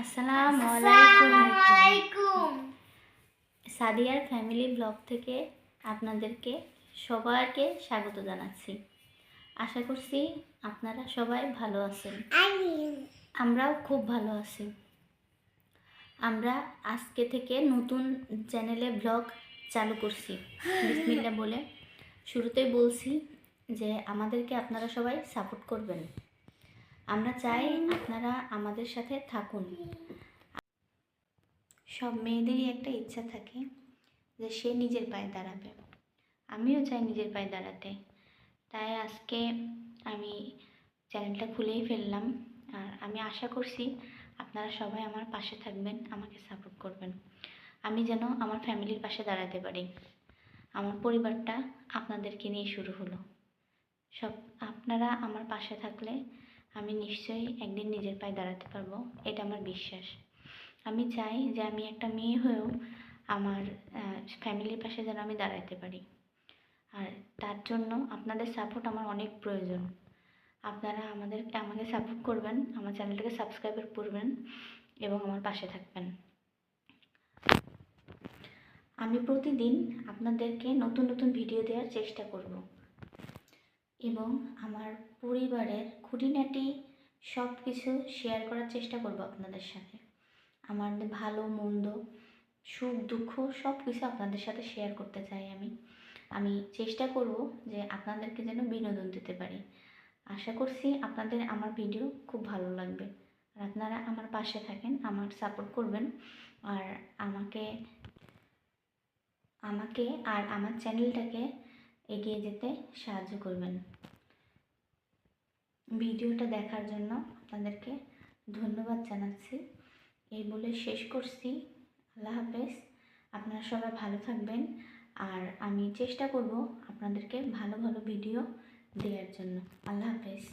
আসসালামু আসসালামু আলাইকুম। আলাইকুম। সাদিয়ার ফ্যামিলি ব্লগ থেকে আপনাদেরকে সবাইকে স্বাগত জানাচ্ছি। আশা করছি আপনারা সবাই ভালো আছেন। আমরাও খুব ভালো আছি। আমরা আজকে থেকে নতুন চ্যানেলে ব্লগ চালু করছি। বিসমিল্লাহ বলে শুরুতেই বলছি যে আমাদেরকে আপনারা সবাই সাপোর্ট করবেন। আমরা চাই আপনারা আমাদের সাথে থাকুন। সব মেয়েদেরই একটা ইচ্ছা থাকে যে সে নিজের পায়ে দাঁড়াবে। আমিও চাই নিজের পায়ে দাঁড়াতে। তাই আজকে আমি চ্যানেলটা খুলেই ফেললাম। আর আমি আশা করছি আপনারা সবাই আমার পাশে থাকবেন, আমাকে সাপোর্ট করবেন। আমি যেন আমার ফ্যামিলির পাশে দাঁড়াতে পারি। আমার পরিবারটা আপনাদেরকে নিয়ে শুরু হলো। আপনারা আমার পাশে থাকলে আমি নিশ্চয়ই একদিন নিজের পায়ে দাঁড়াতে পারবো, এটা আমার বিশ্বাস। আমি চাই যে আমি একটা মেয়ে হয়েও আমার ফ্যামিলির পাশে যেন আমি দাঁড়াতে পারি। আর তার জন্য আপনাদের সাপোর্ট আমার অনেক প্রয়োজন। আপনারা আমাকে সাপোর্ট করবেন, আমার চ্যানেলটাকে সাবস্ক্রাইব করবেন এবং আমার পাশে থাকবেন। আমি প্রতিদিন আপনাদেরকে নতুন নতুন ভিডিও দেওয়ার চেষ্টা করব এবং আমার পরিবারের খুঁটিনাটি সব কিছু শেয়ার করার চেষ্টা করব আপনাদের সাথে। আমার ভালো মন্দ, সুখ দুঃখ সব কিছু আপনাদের সাথে শেয়ার করতে চাই। আমি চেষ্টা করব যে আপনাদেরকে যেন বিনোদন দিতে পারি। আশা করছি আপনাদের আমার ভিডিও খুব ভালো লাগবে। আর আপনারা আমার পাশে থাকেন, আমার সাপোর্ট করবেন আর আমাকে আর আমার চ্যানেলটাকে এগিয়ে যেতে সাহায্য করবেন। ভিডিওটা দেখার জন্য আপনাদেরকে ধন্যবাদ জানাচ্ছি। এই বলে শেষ করছি। আল্লাহ হাফেজ। আপনারা সবাই ভালো থাকবেন। আর আমি চেষ্টা করব আপনাদেরকে ভালো ভালো ভিডিও দেওয়ার জন্য। আল্লাহ হাফেজ।